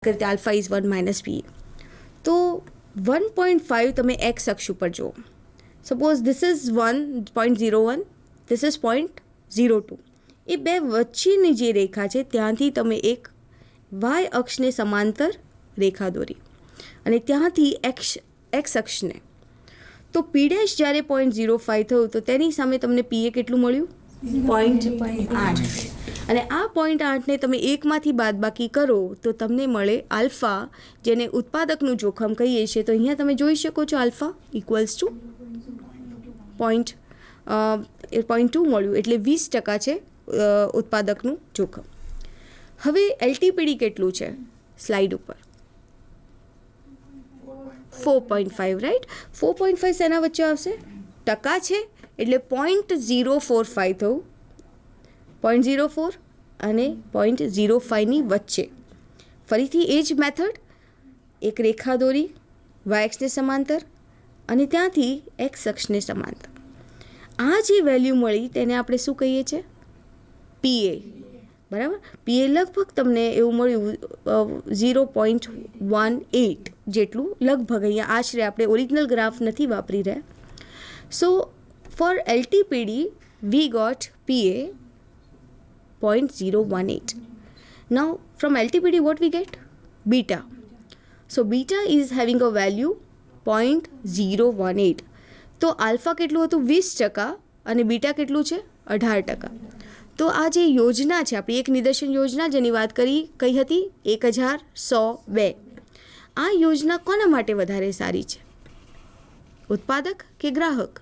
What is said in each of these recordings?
करते alpha is 1 minus P तो 1.5 તમે એક્સ અક્ષ ઉપર જુઓ. Suppose this is 1.01, this is 0.02. એ બે વચ્ચેની જે રેખા છે ત્યાંથી તમે એક વાય અક્ષને સમાંતર રેખા દોરી અને ત્યાંથી એક્સ અક્ષને, તો પી ડેશ જ્યારે 0.05 થયું તો તેની સામે તમને પીએ કેટલું મળ્યું? 0.8. અને આ 0.8ને તમે એકમાંથી બાદબાકી કરો તો તમને મળે આલ્ફા, જેને ઉત્પાદકનું જોખમ કહીએ છીએ. તો અહીંયા તમે જોઈ શકો છો આલ્ફા ઇક્વલ્સ ટુ 0.2 મળ્યું, એટલે 20% છે ઉત્પાદકનું જોખમ. હવે એલટીપીડી કેટલું છે સ્લાઇડ ઉપર? 4.5, રાઈટ? 4.5 શેના વચ્ચે આવશે? ટકા છે એટલે 0.045 થયું, 0.04 અને 0.05ની વચ્ચે. ફરીથી એ જ મેથડ, એક રેખા દોરી વાય અક્ષને સમાંતર અને ત્યાંથી એક્સ અક્ષને સમાંતર. આ જે વેલ્યુ મળી તેને આપણે શું કહીએ છીએ? પીએ. બરાબર? પીએ લગભગ તમને એવું મળ્યું 0.18 જેટલું, લગભગ. અહીંયા આશરે, આપણે ઓરિજિનલ ગ્રાફ નથી વાપરી રહ્યા. So for LTPD we got PA 0.018. Now from LTPD what we get? Beta. So beta is having a value 0.018. તો આલ્ફા કેટલું હતું? 20% અને બીટા કેટલું છે? 18%. તો આ જે યોજના છે આપણી, એક નિદર્શન યોજના જેની વાત કઈ હતી? 1102. આ યોજના કોના માટે વધારે સારી છે? ઉત્પાદક કે ગ્રાહક?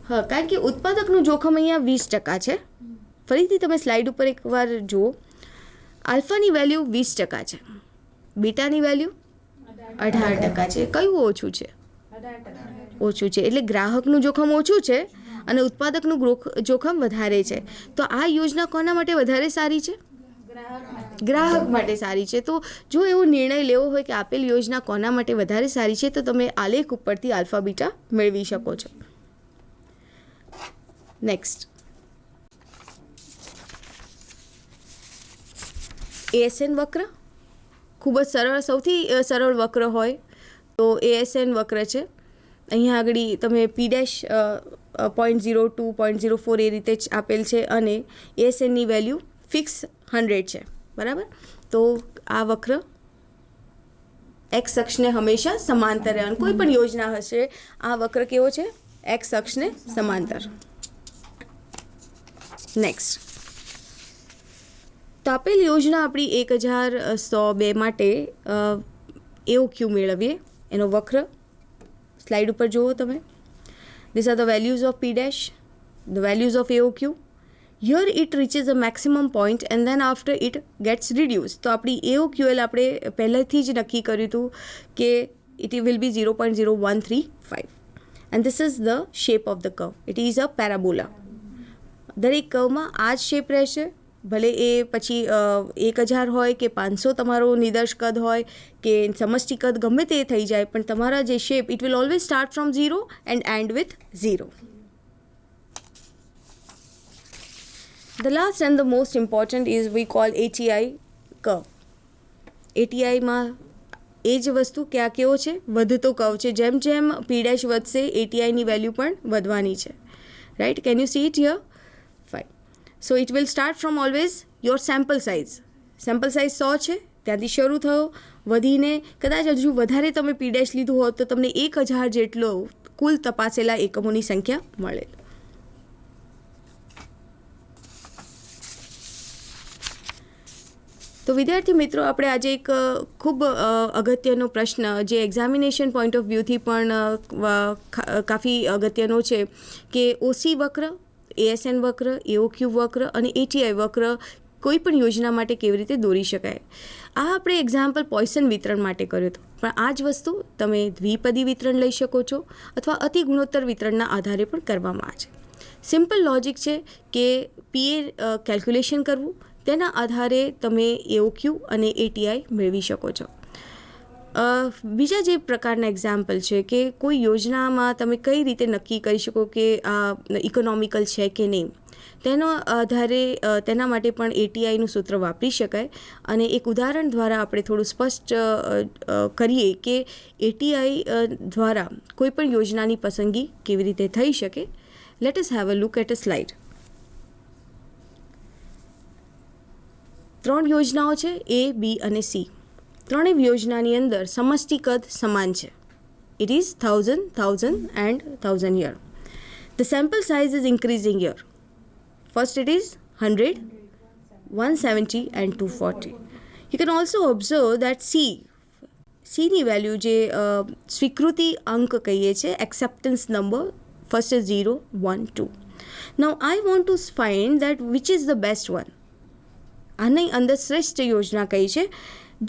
હા, કારણ કે ઉત્પાદકનું જોખમ અહીંયા 20% છે. ફરીથી તમે સ્લાઇડ ઉપર એકવાર જુઓ. આલ્ફાની વેલ્યુ 20% છે, બીટાની વેલ્યુ 18% છે. કયું ઓછું છે? ઓછું છે. એટલે ગ્રાહકનું જોખમ ઓછું છે અને ઉત્પાદકનું જોખમ વધારે છે. તો આ યોજના કોના માટે વધારે સારી છે? ગ્રાહક માટે સારી છે. તો જો એવો નિર્ણય લેવો હોય કે આપેલ યોજના કોના માટે વધારે સારી છે, તો તમે આલેખ ઉપરથી આલ્ફા બીટા મેળવી શકો છો. નેક્સ્ટ, એએસએન વક્ર. ખૂબ જ સરળ, સૌથી સરળ વક્ર હોય તો એએસએન વક્ર છે. અહીંયા આગળ તમે પી ડેશ 0.02, 0.04 એ રીતે જ આપેલ છે અને એએસએનની વેલ્યુ ફિક્સ 100 છે. બરાબર? તો આ વક્ર એક્સ અક્ષને હંમેશા સમાંતર રહે. કોઈ પણ યોજના હશે, આ વક્ર કેવો છે? એક્સ અક્ષને સમાંતર. નેક્સ્ટ, તો આપેલ યોજના આપણી 1102 માટે એઓક્યુ મેળવીએ. એનો વક્ર સ્લાઇડ ઉપર જુઓ તમે. This are the values of p dash, the values of AOQ. Here it reaches a maximum point and then after it gets reduce. તો આપણી એઓક્યુએલ આપણે પહેલેથી જ નક્કી કર્યું હતું કે it will be 0.0135 and this is the shape of the curve. It is a parabola. દરેક કર્વમાં આ જ શેપ રહેશે, ભલે એ પછી 1000 હોય કે 500 તમારો નિદર્શ કદ હોય કે સમષ્ટિ કદ ગમે તે થઈ જાય, પણ તમારા જે shape, it will always start from 0 and and with 0. The last and the most important is we call ATI curve. ATIમાં એ જ વસ્તુ કે આ કેવો છે? વધતો કર્વ છે. જેમ જેમ પી ડેશ વધશે એટીઆઈની વેલ્યુ પણ વધવાની છે. Right? Can you C it here? Fine. So it will start from always your sample size. Sample size 100 છે, ત્યાંથી શરૂ થયો, વધીને કદાચ હજુ વધારે તમે પી ડેશ લીધું હોત તો તમને 1000 જેટલો કુલ તપાસેલા એકમોની સંખ્યા મળે. તો વિદ્યાર્થી મિત્રો, આપણે આજે એક ખૂબ અગત્યનો પ્રશ્ન, જે એક્ઝામિનેશન પોઈન્ટ ઓફ વ્યૂથી પણ કાફી અગત્યનો છે, કે ઓસી વક્ર, એએસએન વક્ર, એઓક્યુ વક્ર અને એટીઆઈ વક્ર કોઈ પણ યોજના માટે કેવી રીતે દોરી શકાય. આ આપણે એક્ઝામ્પલ પોઇસન વિતરણ માટે કર્યો હતો, પણ આ જ વસ્તુ તમે દ્વિપદી વિતરણ લઈ શકો છો અથવા અતિ ગુણોત્તર વિતરણના આધારે પણ કરવામાં આવે છે. સિમ્પલ લોજિક છે કે પીએ કેલ્ક્યુલેશન કરવું, તેના આધારે તમે એઓક્યુ અને એટીઆઈ મેળવી શકો છો. બીજા જે પ્રકારના એક્ઝામ્પલ છે કે કોઈ યોજનામાં તમે કઈ રીતે નક્કી કરી શકો કે આ ઇકોનોમિકલ છે કે નહીં, તેનો આધારે તેના માટે પણ એટીઆઈનું સૂત્ર વાપરી શકાય. અને એક ઉદાહરણ દ્વારા આપણે થોડું સ્પષ્ટ કરીએ કે એટીઆઈ દ્વારા કોઈ પણ યોજનાની પસંદગી કેવી રીતે થઈ શકે. Let us have a look at a slide. 3 યોજનાઓ છે, A, B અને C. ત્રણેય યોજનાની અંદર સમષ્ટિ કદ સમાન છે. It is 1000, 1000 and 1000 here. The sample size is increasing here. First it is 100, 170 and 240. You can also observe that C ની વેલ્યુ જે સ્વીકૃતિ અંક કહીએ છીએ, acceptance number, first is 0, 1, 2. Now I want to find that which is the best one. આની અંદર શ્રેષ્ઠ યોજના કઈ છે.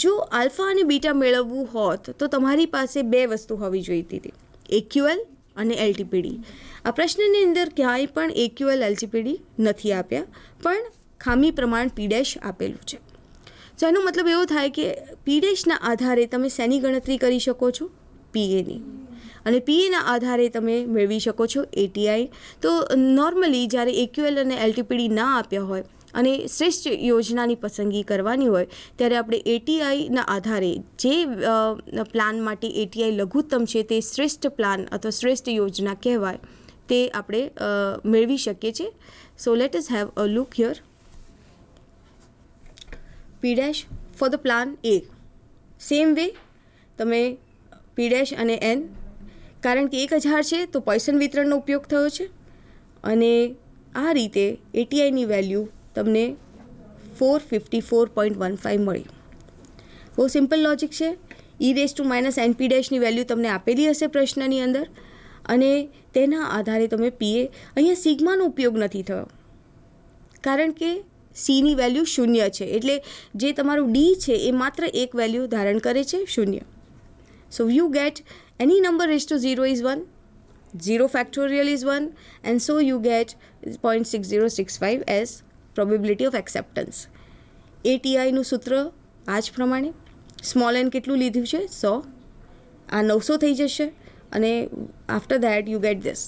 જો આલ્ફા અને બીટા મેળવવું હોત તો તમારી પાસે 2 વસ્તુ હોવી જોઈતી હતી, એક્યુએલ અને એલટીપીડી. આ પ્રશ્નની અંદર ક્યાંય પણ એક્યુએલ એલટીપીડી નથી આપ્યા, પણ ખામી પ્રમાણ પી ડેશ આપેલું છે. તો એનો મતલબ એવો થાય કે પી ડેશના આધારે તમે શેની ગણતરી કરી શકો છો, પીએની, અને પીએના આધારે તમે મેળવી શકો છો એટીઆઈ. તો નોર્મલી જ્યારે એક્યુએલ અને એલટીપીડી ના આપ્યા હોય અને શ્રેષ્ઠ યોજનાની પસંદગી કરવાની હોય ત્યારે આપણે એટીઆઈના આધારે જે પ્લાન માટે એટીઆઈ લઘુત્તમ છે તે શ્રેષ્ઠ પ્લાન અથવા શ્રેષ્ઠ યોજના કહેવાય તે આપણે મેળવી શકીએ છીએ. So let us have a look here. P dash for the plan A, same way તમે પી ડેશ અને એન, કારણ કે 1000 છે તો પોઈસન વિતરણનો ઉપયોગ થયો છે અને આ રીતે એટીઆઈની વેલ્યુ તમને 454.15 મળી. બહુ સિમ્પલ લોજિક છે. e⁻⁻np ડેશની વેલ્યુ તમને આપેલી હશે પ્રશ્નની અંદર અને તેના આધારે તમે પીએ. અહીંયા સિગ્માનો ઉપયોગ નથી થયો કારણ કે સીની વેલ્યુ 0 છે, એટલે જે તમારું ડી છે એ માત્ર એક વેલ્યુ ધારણ કરે છે, 0. So you get any number raise to 0 is 1, 0 factorial is 1, and so you get 0.6065 as probability of acceptance. ATI નું સૂત્ર આ જ પ્રમાણે, સ્મોલ એન કેટલું લીધું છે, 100, આ 900 થઈ જશે અને after that you get this.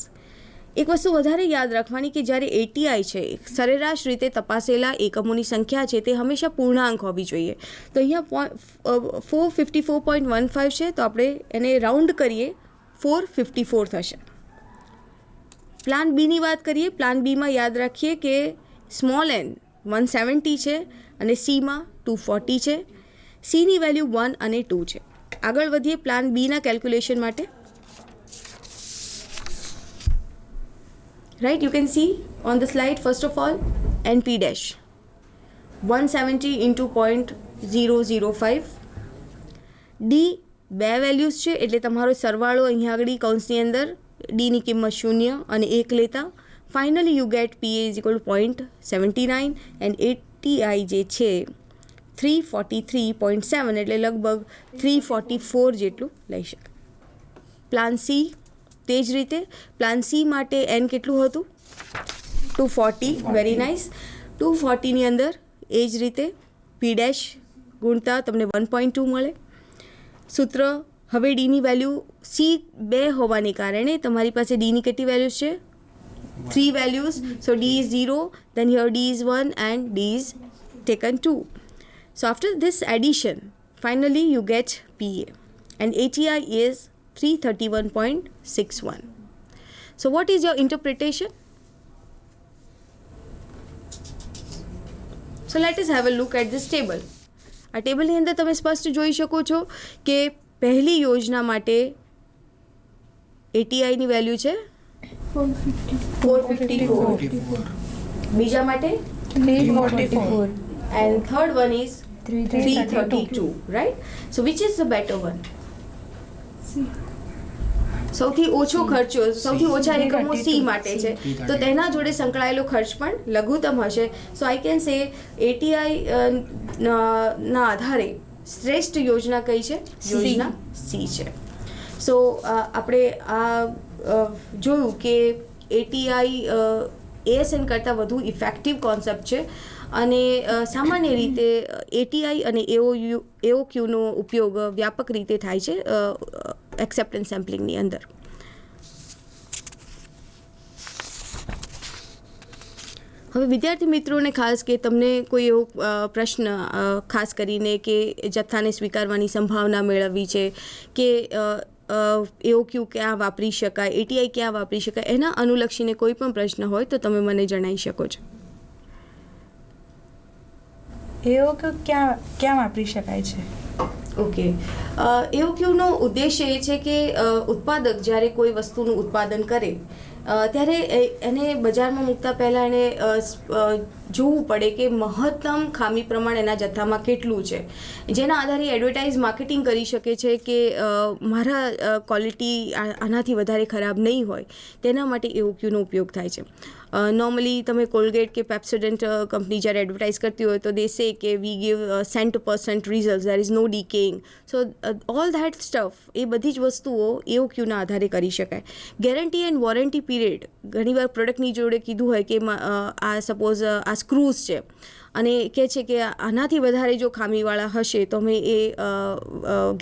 એક વસ્તુ વધારે યાદ રાખવાની કે જ્યારે એટીઆઈ છે સરેરાશ રીતે તપાસેલા એકમોની સંખ્યા છે તે હંમેશા પૂર્ણાંક હોવી જોઈએ. તો અહીંયા 454.15 છે તો આપણે એને રાઉન્ડ કરીએ, 454 થશે. પ્લાન બીની વાત કરીએ. પ્લાન બીમાં યાદ રાખીએ કે સ્મોલ એન 170 છે અને સીમાં 240 છે. સીની વેલ્યુ 1 અને 2 છે. આગળ વધીએ પ્લાન બીના કેલ્ક્યુલેશન માટે. Right, you can see on the slide first of all NP dash 170 into 0.005. D 2 values છે એટલે તમારો સરવાળો અહીંયા આગળ કૌંસની અંદર ડીની કિંમત 0 અને 1 લેતા finally you get PA is equal to 0.79 and ATI જે છે 343.7 એટલે લગભગ 344 જેટલું લઈ શકે. પ્લાન સી તે જ રીતે પ્લાન સી માટે એન કેટલું હતું, 240. Very nice. 240ની અંદર એ જ રીતે પી ડેશ ગુણતા તમને 1.2 મળે. સૂત્ર હવે ડીની વેલ્યુ સી 2 હોવાને કારણે તમારી પાસે ડીની કેટલી વેલ્યુઝ છે, 3 values. So D is 0, then here d is 1 and d is taken 2. So after this addition finally you get PA and ATI is 331.61. So what is your interpretation? So let us have a look at this table. આ ટેબલની અંદર તમે સ્પષ્ટ જોઈ શકો છો કે પહેલી યોજના માટે એટીઆઈની વેલ્યુ છે 454, બીજા માટે 344 and third one is 332, right? So which is the better one? સૌથી ઓછો ખર્ચો, સૌથી ઓછા એકમો સી માટે છે તો તેના જોડે સંકળાયેલો ખર્ચ પણ લઘુત્તમ હશે. સો આઈ કેન સે એટીઆઈ ના આધારે શ્રેષ્ઠ યોજના કઈ છે, યોજના સી છે. સો આપણે આ જોયું કે એટીઆઈ એએસએન કરતાં વધુ ઇફેક્ટિવ કોન્સેપ્ટ છે અને સામાન્ય રીતે એટીઆઈ અને એઓક્યુનો ઉપયોગ વ્યાપક રીતે થાય છે એક્સેપ્ટન્સ સેમ્પલિંગની અંદર. હવે વિદ્યાર્થી મિત્રોને ખાસ કે તમને કોઈ એવો પ્રશ્ન ખાસ કરીને કે જથ્થાને સ્વીકારવાની સંભાવના મેળવવી છે કે એઓક્યુ ક્યાં વાપરી શકાય, એટીઆઈ ક્યાં વાપરી શકાય, એના અનુલક્ષીને કોઈ પણ પ્રશ્ન હોય તો તમે મને જણાવી શકો છો. એઓક્યુ ક્યાં વાપરી શકાય છે? ઓકે, એઓક્યુનો ઉદ્દેશ્ય એ છે કે ઉત્પાદક જ્યારે કોઈ વસ્તુનું ઉત્પાદન કરે ત્યારે એને બજારમાં મૂકતા પહેલાં એને જોવું પડે કે મહત્તમ ખામી પ્રમાણે એના જથ્થામાં કેટલું છે, જેના આધારે એડવર્ટાઇઝ માર્કેટિંગ કરી શકે છે કે મારા ક્વોલિટી આનાથી વધારે ખરાબ નહીં હોય, તેના માટે એઓક્યુનો ઉપયોગ થાય છે. નોર્મલી તમે કોલગેટ કે પેપ્સોડન્ટ કંપની જ્યારે એડવર્ટાઇઝ કરતી હોય તો દે સે કે we give 100% result, there is no decaying. So all that stuff, એ બધી જ વસ્તુઓ એઓક્યુના આધારે કરી શકાય. ગેરંટી એન્ડ વોરંટી પીરિયડ, ઘણીવાર પ્રોડક્ટની જોડે કીધું હોય કે આ સપોઝ આ સ્ક્રૂઝ છે અને કહે છે કે આનાથી વધારે જો ખામીવાળા હશે તો અમે એ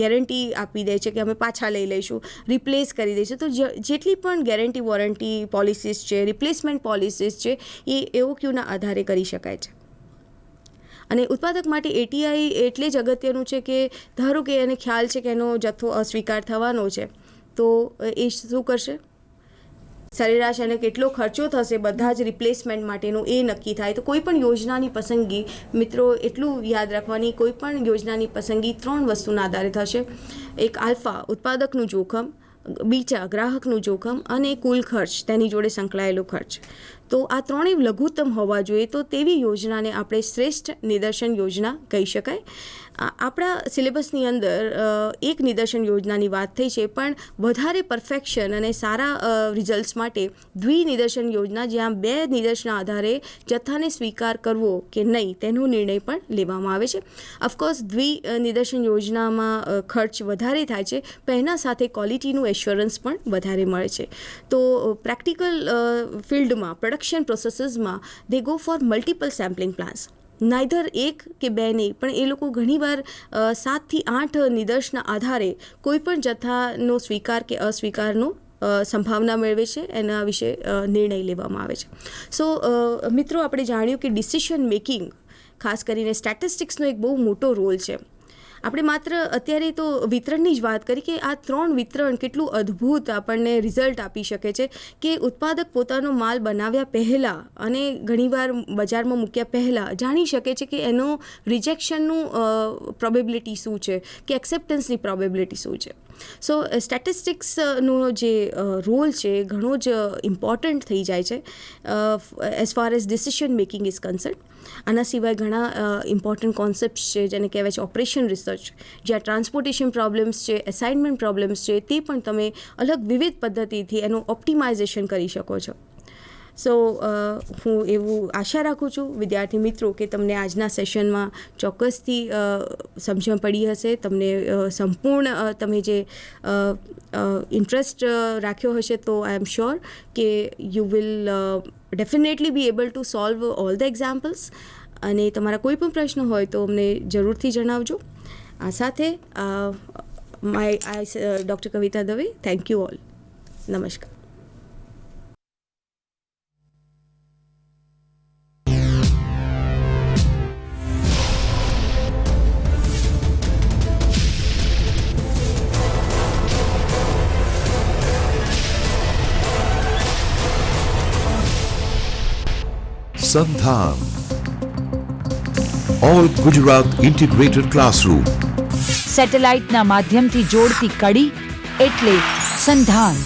ગેરંટી આપી દે છે કે અમે પાછા લઈ લઈશું, રિપ્લેસ કરી દઈશું. તો જેટલી પણ ગેરંટી વોરંટી પોલિસીસ છે, રિપ્લેસમેન્ટ પોલિસીસ છે, એ એઓક્યુના આધારે કરી શકાય છે. અને ઉત્પાદક માટે એટીઆઈ એટલે જ અગત્યનું છે કે ધારો કે એને ખ્યાલ છે કે એનો જથ્થો અસ્વીકાર થવાનો છે, તો એ શું કરશે? સરેરાશ એને કેટલો ખર્ચો થશે બધા જ રિપ્લેસમેન્ટ માટેનો એ નક્કી થાય. તો કોઈ પણ યોજનાની પસંદગી, મિત્રો એટલું યાદ રાખવાની, કોઈ પણ યોજનાની પસંદગી 3 વસ્તુના આધારે થશે. એક આલ્ફા ઉત્પાદકનું જોખમ, બીજા ગ્રાહકનું જોખમ અને કુલ ખર્ચ, તેની જોડે સંકળાયેલો ખર્ચ. તો આ ત્રણેય લઘુત્તમ હોવા જોઈએ. તો તેવી યોજનાને આપણે શ્રેષ્ઠ નિદર્શન યોજના કહી શકાય. આપણા સિલેબસની અંદર એક નિદર્શન યોજનાની વાત થઈ છે, પણ વધારે પરફેક્શન અને સારા રિઝલ્ટ્સ માટે દ્વિનિદર્શન યોજના, જ્યાં 2 નિદર્શનના આધારે જથ્થાને સ્વીકાર કરવો કે નહીં તેનો નિર્ણય પણ લેવામાં આવે છે. ઓફકોર્સ દ્વિનિદર્શન યોજનામાં ખર્ચ વધારે થાય છે, પણ એના સાથે ક્વોલિટીનું એશ્યોરન્સ પણ વધારે મળે છે. તો પ્રેક્ટિકલ ફિલ્ડમાં, પ્રોડક્શન પ્રોસેસીસમાં they go for multiple sampling plans. Neither 1 કે 2 નહીં, પણ એ લોકો ઘણીવાર 7 થી 8 નિદર્શના આધારે કોઈ પણ જથ્થાનો સ્વીકાર કે અસ્વીકારનો સંભાવના મેળવે છે, એના વિશે નિર્ણય લેવામાં આવે છે. સો મિત્રો, આપણે જાણ્યું કે ડિસિશન મેકિંગ, ખાસ કરીને સ્ટેટિસ્ટિક્સનો એક બહુ મોટો રોલ છે. આપણે માત્ર અત્યારે તો વિતરણની જ વાત કરી કે આ 3 વિતરણ કેટલું અદ્ભુત આપણને રિઝલ્ટ આપી શકે છે કે ઉત્પાદક પોતાનો માલ બનાવ્યા પહેલાં અને ઘણીવાર બજારમાં મૂક્યા પહેલાં જાણી શકે છે કે એનો રિજેક્શનનું પ્રોબેબિલિટી શું છે કે એક્સેપ્ટન્સની પ્રોબેબિલિટી શું છે. સો સ્ટેટિસ્ટિક્સનો જે રોલ છે ઘણો જ ઇમ્પોર્ટન્ટ થઈ જાય છે as far as decision making is concern. આના સિવાય ઘણા ઇમ્પોર્ટન્ટ કોન્સેપ્ટ્સ છે, જેને કહેવાય છે ઓપરેશન રિસર્ચ, જ્યાં ટ્રાન્સપોર્ટેશન પ્રોબ્લેમ્સ છે, એસાઇનમેન્ટ પ્રોબ્લેમ્સ છે, તે પણ તમે અલગ વિવિધ પદ્ધતિથી એનું ઓપ્ટિમાઇઝેશન કરી શકો છો. સો હું એવું આશા રાખું છું વિદ્યાર્થી મિત્રો કે તમને આજના સેશનમાં ચોક્કસથી સમજણ પડી હશે. તમને સંપૂર્ણ તમે જે ઇન્ટરેસ્ટ રાખ્યો હશે તો આઈ એમ શ્યોર કે you will definitely be able to solve all the examples. અને તમારા કોઈ પણ પ્રશ્ન હોય તો અમને જરૂરથી જણાવજો. આ સાથે doctor Kavita Dave, thank you all. નમસ્કાર. Sandhan, All Gujarat Integrated Classroom. સેટેલાઇટના માધ્યમથી જોડતી કડી એટલે સંધાન.